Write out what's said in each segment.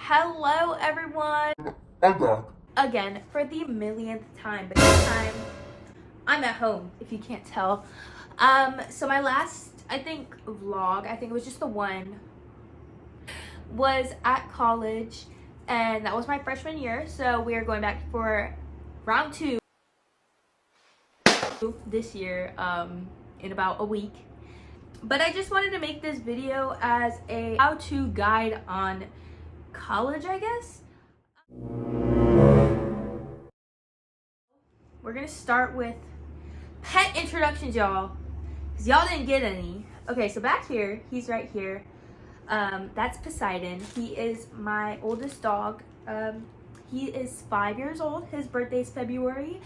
Hello everyone! I'm back. Again, for the millionth time, but this time, I'm at home, if you can't tell. So my last, vlog, it was just the one, was at college, and that was my freshman year, so we are going back for round 2 this year, in about a week. But I just wanted to make this video as a how-to guide on college, I guess. We're gonna start with pet introductions, y'all, because y'all didn't get any. Okay, so back here, he's right here. That's Poseidon. He is my oldest dog. He is 5 years old. His birthday's February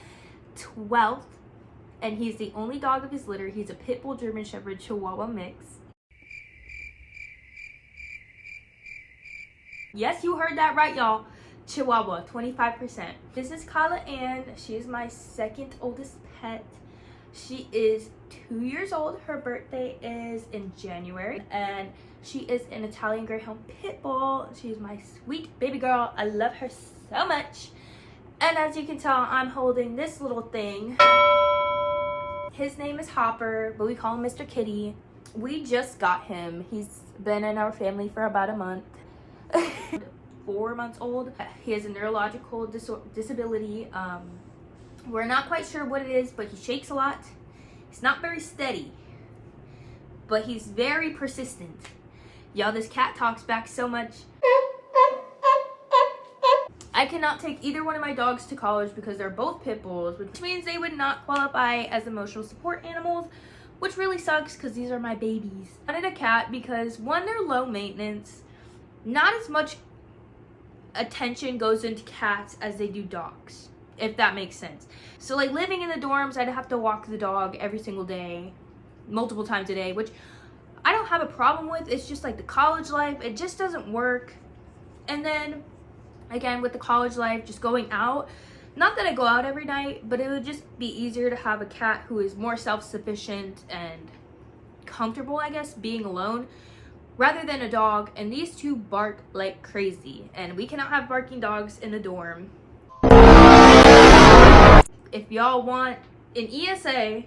12th, and he's the only dog of his litter. He's a pit bull German Shepherd Chihuahua mix. Yes, you heard that right, y'all. Chihuahua, 25%. This is Kala Ann. She is my second oldest pet. She is 2 years old. Her birthday is in January, and she is an Italian Greyhound pit bull. She's my sweet baby girl. I love her so much. And as you can tell, I'm holding this little thing. His name is Hopper, but we call him Mr. Kitty. We just got him. He's been in our family for about a month. 4 months old. He has a neurological disability. We're not quite sure what it is, but he shakes a lot. He's not very steady, but he's very persistent. Y'all, this cat talks back so much. I cannot take either one of my dogs to college because they're both pit bulls, which means they would not qualify as emotional support animals, which really sucks because these are my babies. I wanted a cat because, one, they're low maintenance. Not as much attention goes into cats as they do dogs, if that makes sense. So like living in the dorms, I'd have to walk the dog every single day, multiple times a day, which I don't have a problem with. It's just like the college life, it just doesn't work. And then again, with the college life, just going out, not that I go out every night, but it would just be easier to have a cat who is more self-sufficient and comfortable, I guess, being alone, rather than a dog. And these two bark like crazy, and we cannot have barking dogs in the dorm. If y'all want an ESA,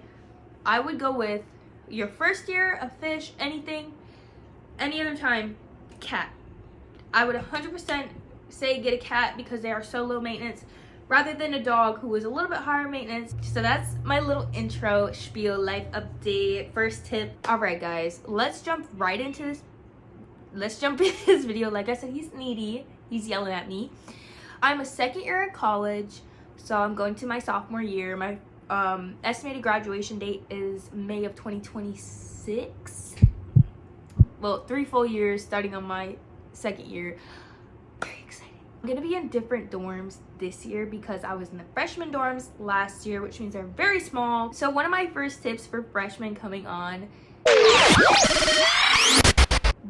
I would go with your first year, a fish, anything, any other time, cat. I would 100% say get a cat because they are so low maintenance, rather than a dog who is a little bit higher maintenance. So that's my little intro spiel, life update, first tip. All right, guys, let's jump right into this. Let's jump into this video. Like I said, he's needy. He's yelling at me. I'm a second year in college, so I'm going to my sophomore year. My estimated graduation date is May of 2026. Well, 3 full years starting on my second year. Very exciting. I'm gonna be in different dorms this year because I was in the freshman dorms last year, which means they're very small. So one of my first tips for freshmen coming on: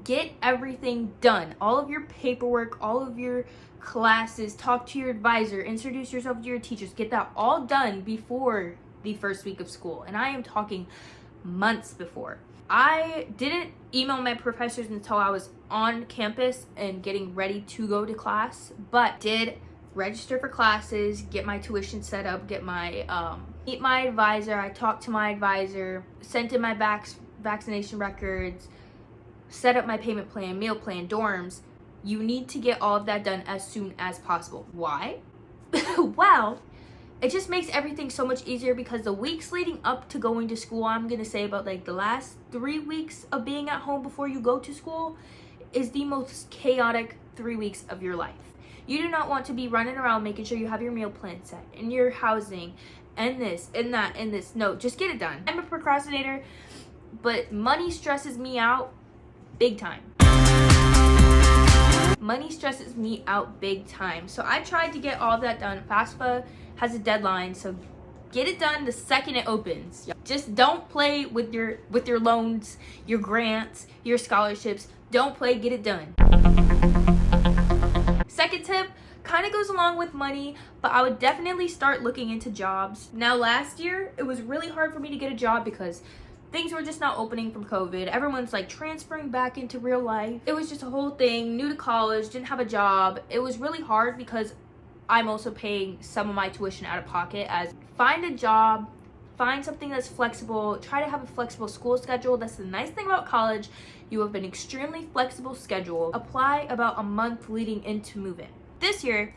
get everything done. All of your paperwork, all of your classes, talk to your advisor, introduce yourself to your teachers. Get that all done before the first week of school. And I am talking months before. I didn't email my professors until I was on campus and getting ready to go to class, but did register for classes, get my tuition set up, get my meet my advisor. I talked to my advisor, sent in my vaccination records, set up my payment plan, meal plan, dorms. You need to get all of that done as soon as possible. Why? Well, it just makes everything so much easier because the weeks leading up to going to school, I'm gonna say about like the last 3 weeks of being at home before you go to school, is the most chaotic 3 weeks of your life. You do not want to be running around making sure you have your meal plan set and your housing and this and that and this. No, just get it done. I'm a procrastinator, but money stresses me out big time. Money stresses me out big time. So I tried to get all of that done. FAFSA has a deadline, so get it done the second it opens. Just don't play with your loans, your grants, your scholarships. Don't play, get it done. Second tip kind of goes along with money, but I would definitely start looking into jobs. Now, last year, it was really hard for me to get a job because things were just not opening from COVID. Everyone's like transferring back into real life. It was just a whole thing. New to college, didn't have a job. It was really hard because I'm also paying some of my tuition out of pocket. As find a job, find something that's flexible, try to have a flexible school schedule. That's the nice thing about college. You have an extremely flexible schedule. Apply about a month leading into move-in. This year,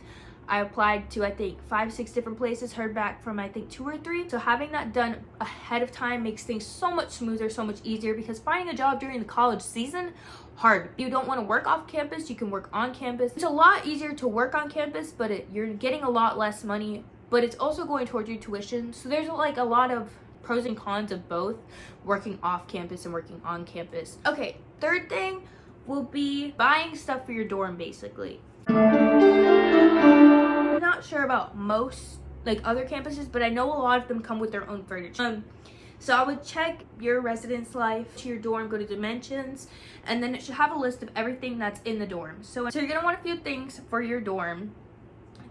I applied to, I think, 5-6 different places, heard back from, I think, 2 or 3. So having that done ahead of time makes things so much smoother, so much easier, because finding a job during the college season, hard. If you don't want to work off campus, you can work on campus. It's a lot easier to work on campus, but you're getting a lot less money, but it's also going towards your tuition. So there's like a lot of pros and cons of both working off campus and working on campus. Okay, third thing will be buying stuff for your dorm, basically. I'm not sure about most like other campuses, but I know a lot of them come with their own furniture. So I would check your residence life to your dorm, go to dimensions, and then it should have a list of everything that's in the dorm. So you're gonna want a few things for your dorm.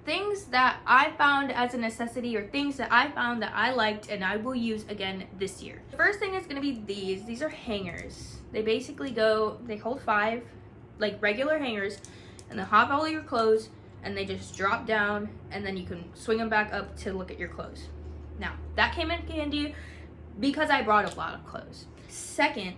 Things that I found as a necessity, or things that I found that I liked and I will use again this year. The first thing is gonna be these. These are hangers. They basically they hold 5 like regular hangers, and they have all your clothes, and they just drop down, and then you can swing them back up to look at your clothes. Now, that came in handy because I brought a lot of clothes. Second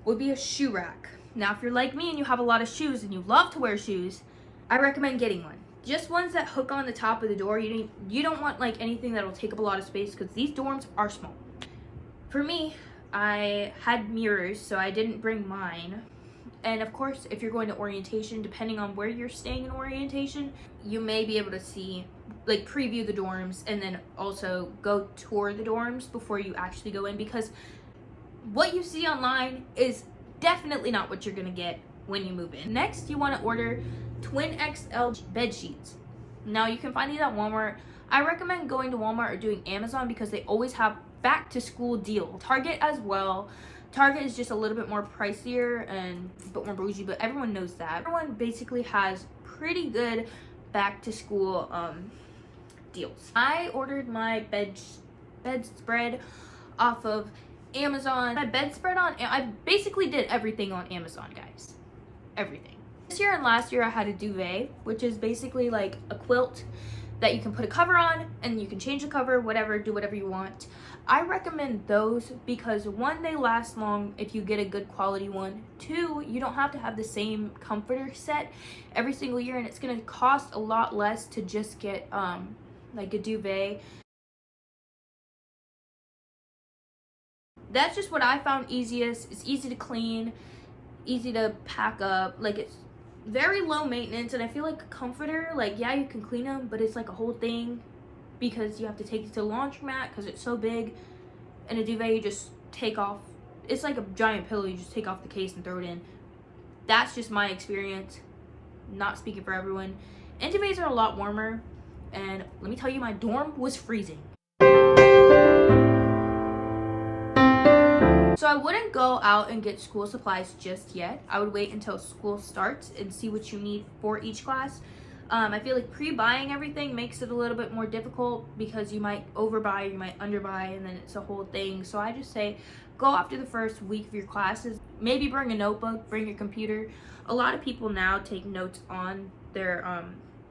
would be a shoe rack. Now, if you're like me and you have a lot of shoes and you love to wear shoes, I recommend getting one. Just ones that hook on the top of the door. You don't want like anything that'll take up a lot of space, because these dorms are small. For me, I had mirrors, so I didn't bring mine. And of course, if you're going to orientation, depending on where you're staying in orientation, you may be able to see, like, preview the dorms and then also go tour the dorms before you actually go in, because what you see online is definitely not what you're gonna get when you move in. Next, you want to order twin XL bed sheets. Now, you can find these at Walmart. I recommend going to Walmart or doing Amazon because they always have back to school deal. Target as well. Target is just a little bit more pricier and a bit more bougie, but everyone knows that. Everyone basically has pretty good back to school deals. I ordered my bedspread off of Amazon. My bedspread I basically did everything on Amazon, guys. Everything. This year and last year I had a duvet, which is basically like a quilt that you can put a cover on and you can change the cover, whatever, do whatever you want. I recommend those because 1, they last long if you get a good quality one. 2, you don't have to have the same comforter set every single year, and it's gonna cost a lot less to just get like a duvet. That's just what I found easiest. It's easy to clean, easy to pack up, like it's very low maintenance. And I feel like a comforter, like, yeah, you can clean them, but it's like a whole thing because you have to take it to the laundromat because it's so big. And a duvet, you just take off, it's like a giant pillow, you just take off the case and throw it in. That's just my experience, not speaking for everyone. And duvets are a lot warmer, and let me tell you, my dorm was freezing. So I wouldn't go out and get school supplies just yet. I would wait until school starts and see what you need for each class. I feel like pre-buying everything makes it a little bit more difficult because you might overbuy, you might underbuy, and then it's a whole thing. So I just say go after the first week of your classes. Maybe bring a notebook, bring your computer. A lot of people now take notes on their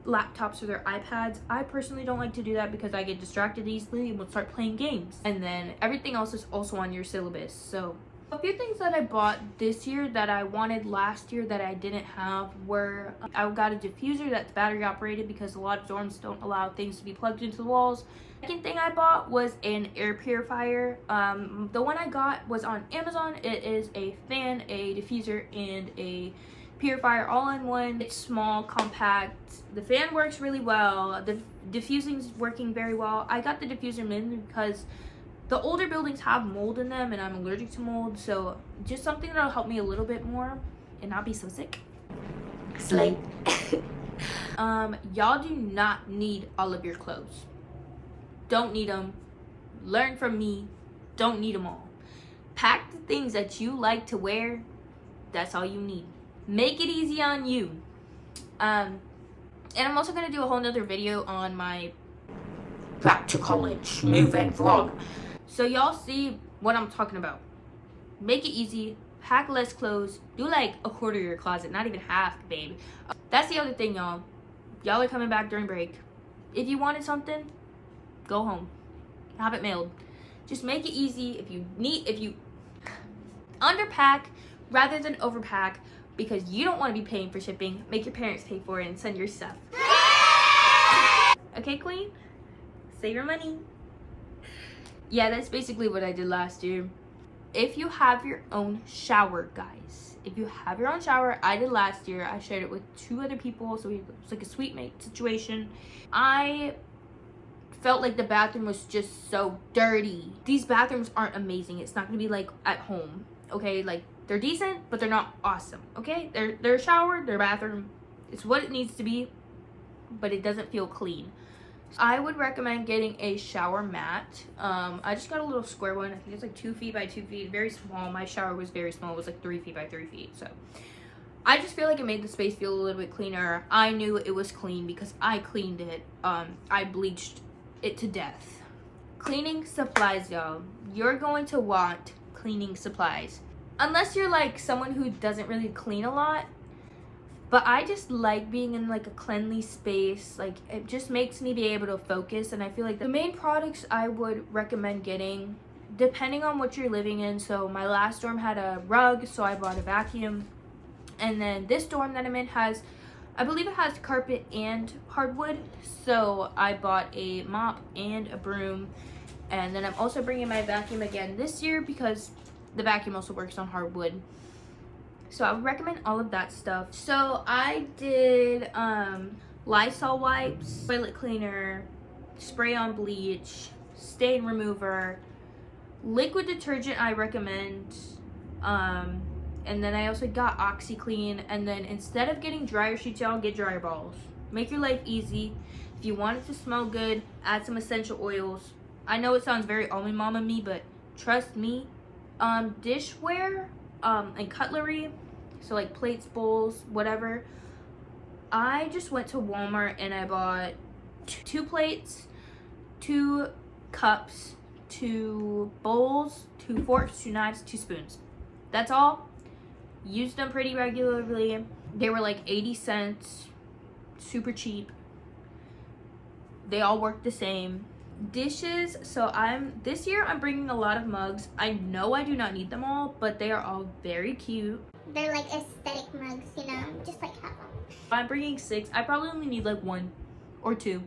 laptops or their iPads. I personally don't like to do that because I get distracted easily and will start playing games. And then everything else is also on your syllabus. So a few things that I bought this year that I wanted last year that I didn't have were, I got a diffuser that's battery operated because a lot of dorms don't allow things to be plugged into the walls. Second thing I bought was an air purifier. The one I got was on Amazon. It is a fan, a diffuser, and a purifier all in one. It's small, compact. The fan works really well. The diffusing's working very well. I got the diffuser mainly because the older buildings have mold in them and I'm allergic to mold, so just something that'll help me a little bit more and not be so sick. Slay. Y'all do not need all of your clothes. Don't need them. Learn from me. Don't need them all. Pack the things that you like to wear. That's all you need. Make it easy on you. And I'm also gonna do a whole nother video on my back to college move and vlog, so y'all see what I'm talking about. Make it easy, pack less clothes, do like a quarter of your closet, not even half, babe. That's the other thing, y'all. Y'all are coming back during break. If you wanted something, go home, have it mailed. Just make it easy. If you underpack rather than overpack, because you don't want to be paying for shipping, make your parents pay for it and send your stuff. Okay, queen? Save your money. Yeah, that's basically what I did last year. If you have your own shower, guys, if you have your own shower, I did last year. I shared it with 2 other people, so it was like a suite mate situation. I felt like the bathroom was just so dirty. These bathrooms aren't amazing. It's not gonna be like at home, okay? Like, they're decent, but they're not awesome, okay? Their shower, their bathroom, it's what it needs to be, but it doesn't feel clean. I would recommend getting a shower mat. I just got a little square one. I think it's like 2 feet by 2 feet, very small. My shower was very small. It was like 3 feet by 3 feet. So I just feel like it made the space feel a little bit cleaner. I knew it was clean because I cleaned it. I bleached it to death. Cleaning supplies, y'all. You're going to want cleaning supplies. Unless you're like someone who doesn't really clean a lot. But I just like being in like a cleanly space. Like, it just makes me be able to focus. And I feel like the main products I would recommend getting, depending on what you're living in. So my last dorm had a rug, so I bought a vacuum. And then this dorm that I'm in has, I believe it has carpet and hardwood. So I bought a mop and a broom. And then I'm also bringing my vacuum again this year because the vacuum also works on hardwood. So I would recommend all of that stuff. So I did Lysol wipes, toilet cleaner, spray on bleach, stain remover, liquid detergent I recommend. And then I also got OxyClean. And then instead of getting dryer sheets, y'all, get dryer balls. Make your life easy. If you want it to smell good, add some essential oils. I know it sounds very almond mama me, but trust me. Dishware and cutlery, so like plates, bowls, whatever. I just went to Walmart and I bought 2 plates, 2 cups, 2 bowls, 2 forks, 2 knives, 2 spoons. That's all. Used them pretty regularly. They were like 80 cents, super cheap. They all work the same. Dishes, so this year I'm bringing a lot of mugs. I know I do not need them all, but they are all very cute. They're like aesthetic mugs, you know, just like have them. I'm bringing 6. I probably only need like 1 or 2,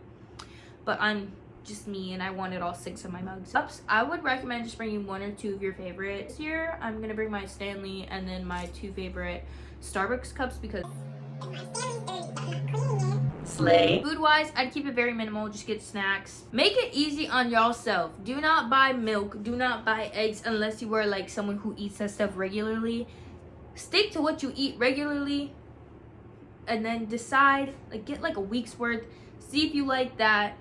but I'm just me and I wanted all 6 of my mugs. Cups, I would recommend just bringing 1 or 2 of your favorites. This year I'm gonna bring my Stanley and then my 2 favorite Starbucks cups because slay. Food wise, I'd keep it very minimal. Just get snacks. Make it easy on yourself. Do not buy milk, do not buy eggs unless you are like someone who eats that stuff regularly. Stick to what you eat regularly and then decide, like, get like a week's worth, see if you like that.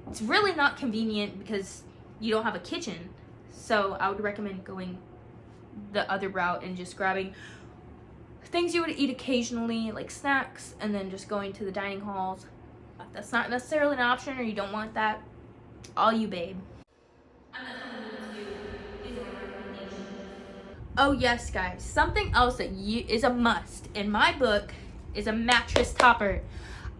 It's really not convenient because you don't have a kitchen, so I would recommend going the other route and just grabbing things you would eat occasionally, like snacks, and then just going to the dining halls. If that's not necessarily an option or you don't want that, all you, babe. I'm not telling you what to do. These are my recommendations. Oh yes, guys, something else that is a must in my book is a mattress topper.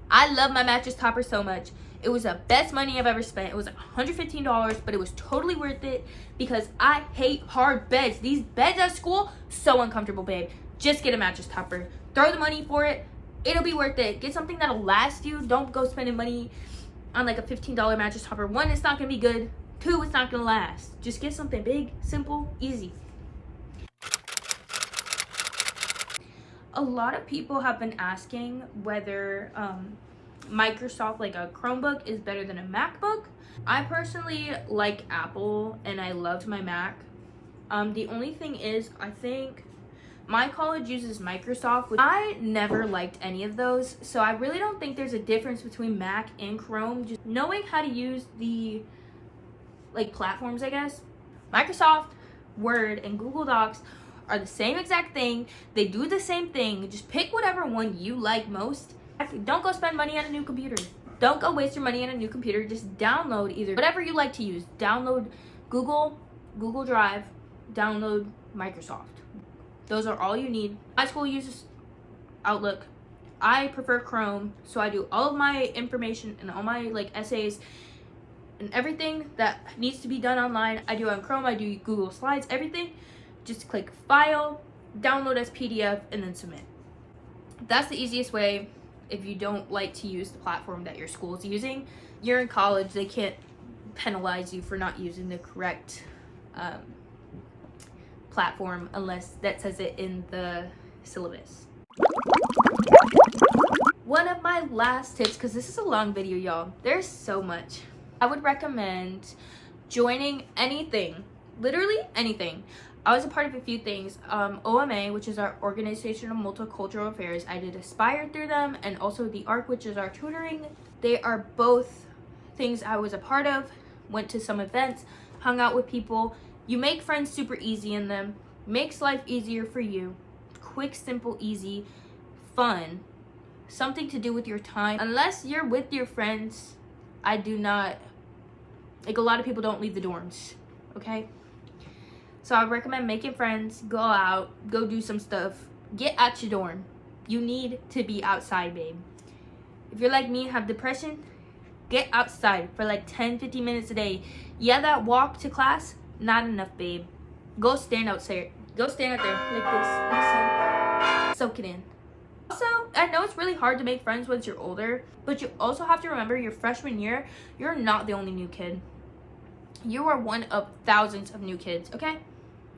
I love my mattress topper so much. It was the best money I've ever spent. It was like $115, but it was totally worth it because I hate hard beds. These beds at school, so uncomfortable, babe. Just get a mattress topper. Throw the money for it. It'll be worth it. Get something that'll last you. Don't go spending money on like a $15 mattress topper. 1, it's not gonna be good. 2, it's not gonna last. Just get something big, simple, easy. A lot of people have been asking whether Microsoft, like a Chromebook, is better than a MacBook. I personally like Apple and I loved my Mac. The only thing is, I think my college uses Microsoft, which I never liked any of those, so I really don't think there's a difference between Mac and Chrome. Just knowing how to use the like platforms, I guess. Microsoft Word and Google Docs are the same exact thing. They do the same thing. Just pick whatever one you like most. Don't go spend money on a new computer. Don't go waste your money on a new computer. Just download either whatever you like to use. Download Google Drive, download Microsoft. Those are all you need. My school uses Outlook. I prefer Chrome, so I do all of my information and all my like essays and everything that needs to be done online. I do on Chrome. I do Google Slides, everything. Just click File, download as PDF, and then submit. That's the easiest way if you don't like to use the platform that your school is using. You're in college, they can't penalize you for not using the correct platform unless that says it in the syllabus. One of my last tips, because this is a long video, y'all, there's so much. I would recommend joining anything, literally anything. I was a part of a few things. OMA, which is our Organization of Multicultural Affairs. I did Aspire through them, and also the ARC, which is our tutoring. They are both things I was a part of. Went to some events, hung out with people. You make friends super easy in them. Makes life easier for you. Quick, simple, easy, fun. Something to do with your time. Unless you're with your friends, I do not, like, a lot of people don't leave the dorms, okay? So I recommend making friends, go out, go do some stuff, get out your dorm. You need to be outside, babe. If you're like me, have depression, get outside for like 10-15 minutes a day. Yeah, that walk to class, not enough, babe. Go stand outside. Go stand out there like this. Soak it in. Also, I know it's really hard to make friends once you're older, but you also have to remember your freshman year, you're not the only new kid. You are one of thousands of new kids, okay?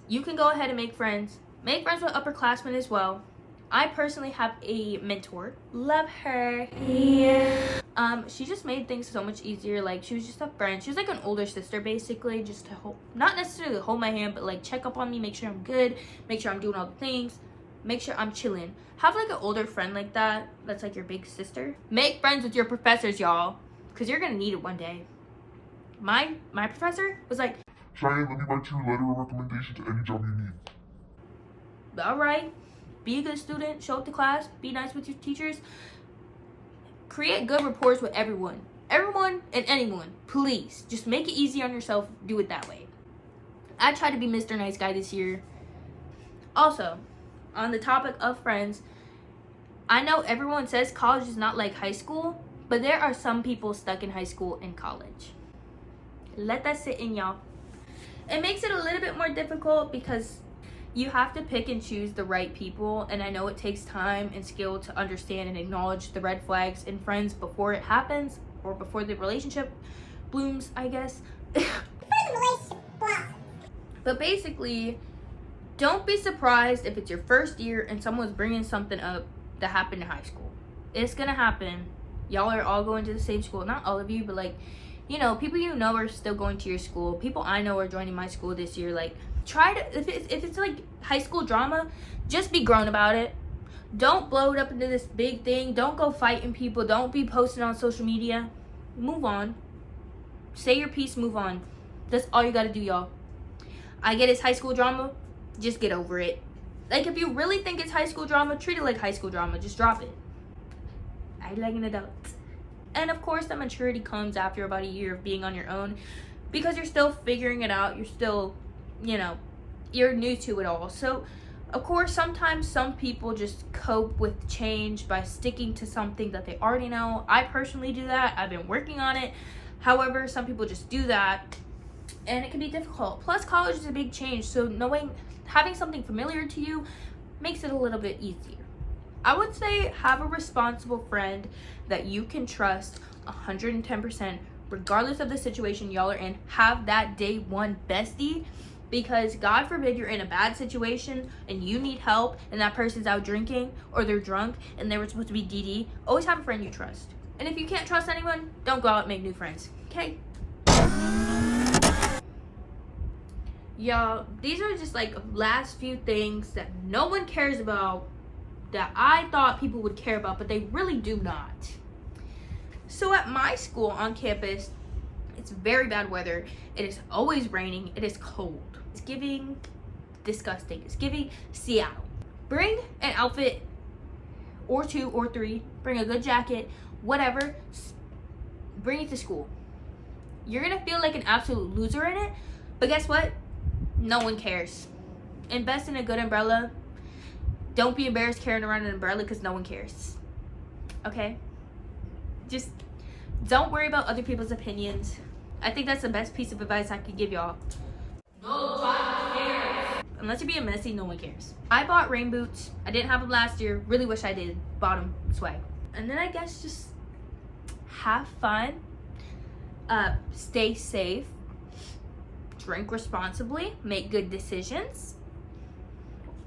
You can go ahead and make friends. Make friends with upperclassmen as well. I personally have a mentor. Love her. Yeah. She just made things so much easier. Like, she was just a friend. She was like an older sister, basically, just to hold, not necessarily hold my hand, but like check up on me, make sure I'm good, make sure I'm doing all the things, make sure I'm chilling. Have like an older friend like that, that's like your big sister. Make friends with your professors, y'all, because you're gonna need it one day. My professor was like, Cheyenne, let me write you a letter of recommendation to any job you need. all right, be a good student, show up to class, be nice with your teachers, create good rapports with everyone and anyone. Please just make it easy on yourself. Do it that way. I tried to be Mr. Nice Guy this year. Also, on the topic of friends, I know everyone says college is not like high school, but there are some people stuck in high school and college. Let that sit in, y'all. It makes it a little bit more difficult because you have to pick and choose the right people, and I know it takes time and skill to understand and acknowledge the red flags in friends before it happens, or before the relationship blooms, I guess. But basically, don't be surprised if it's your first year and someone's bringing something up that happened in high school. It's gonna happen. Y'all are all going to the same school. Not all of you, but like, you know, people you know are still going to your school. People I know are joining my school this year. Like, try to, if it's like high school drama, just be grown about it. Don't blow it up into this big thing. Don't go fighting people. Don't be posting on social media. Move on. Say your piece, move on. That's all you gotta do, y'all. I get it's high school drama. Just get over it. Like, if you really think it's high school drama, treat it like high school drama. Just drop it. Act like an adult. And of course, the maturity comes after about a year of being on your own, because you're still figuring it out. You're still, you know, you're new to it all. So, of course, sometimes some people just cope with change by sticking to something that they already know. I personally do that. I've been working on it. However, some people just do that, and it can be difficult. Plus, college is a big change, so having something familiar to you makes it a little bit easier. I would say have a responsible friend that you can trust 110%, regardless of the situation y'all are in. Have that day one bestie, because God forbid you're in a bad situation and you need help and that person's out drinking or they're drunk and they were supposed to be DD. Always have a friend you trust. And if you can't trust anyone, don't go out and make new friends, okay? Y'all, these are just like last few things that no one cares about, that I thought people would care about, but they really do not. So at my school on campus, it's very bad weather. It is always raining. It is cold. It's giving disgusting. It's giving Seattle. Bring an outfit or 2 or 3. Bring a good jacket, whatever. Bring it to school. You're gonna feel like an absolute loser in it, but guess what? No one cares. invest in a good umbrella. Don't be embarrassed carrying around an umbrella because no one cares. Okay? Just don't worry about other people's opinions. I think that's the best piece of advice I could give y'all. Nobody cares. Unless you're being messy, no one cares. I bought rain boots. I didn't have them last year. Really wish I did. Bought them. Swag. And then I guess just have fun. Stay safe. Drink responsibly. Make good decisions.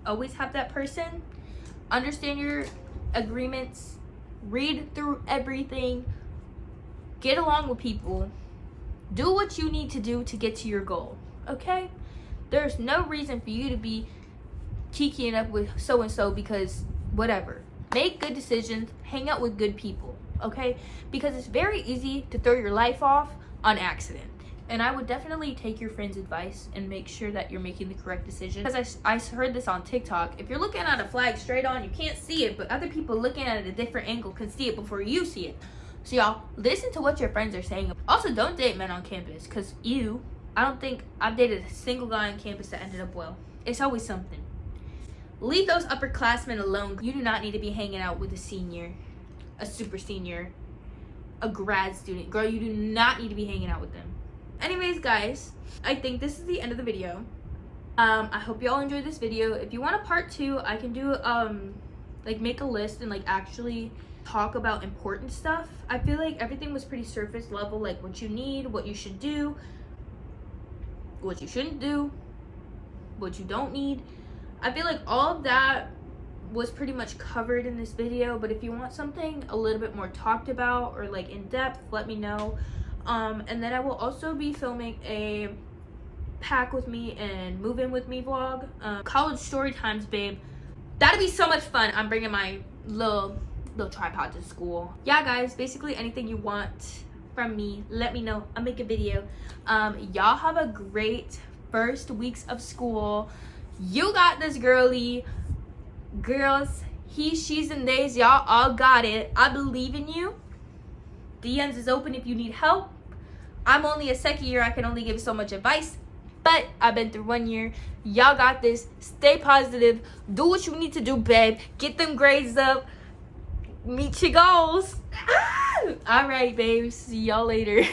Always have that person. Understand your agreements. Read through everything. Get along with people. Do what you need to do to get to your goal. Okay? There's no reason for you to be kikiing up with so-and-so because whatever. Make good decisions. Hang out with good people. Okay? Because it's very easy to throw your life off on accident. And I would definitely take your friend's advice and make sure that you're making the correct decision. Because I heard this on TikTok. If you're looking at a flag straight on, you can't see it. But other people looking at it at a different angle can see it before you see it. So y'all, listen to what your friends are saying. Also, don't date men on campus. Because I don't think I've dated a single guy on campus that ended up well. It's always something. Leave those upperclassmen alone. You do not need to be hanging out with a senior, a super senior, a grad student. Girl, you do not need to be hanging out with them. Anyways, guys, I think this is the end of the video. I hope y'all enjoyed this video. If you want a part 2, I can do like make a list and like actually talk about important stuff. I feel like everything was pretty surface level, like what you need, what you should do, what you shouldn't do, what you don't need. I feel like all of that was pretty much covered in this video, but if you want something a little bit more talked about or like in depth, let me know. And then I will also be filming a pack with me and move in with me vlog. College story times, babe. That'd be so much fun. I'm bringing my little tripod to school. Yeah, guys, basically anything you want from me, let me know. I'll make a video. Y'all have a great first weeks of school. You got this, girly. Girls, he, she's, and theys, y'all all got it. I believe in you. DMs is open if you need help. I'm only a second year. I can only give so much advice, but I've been through 1 year. Y'all got this. Stay positive. Do what you need to do, babe. Get them grades up. Meet your goals. All right, babes. See y'all later.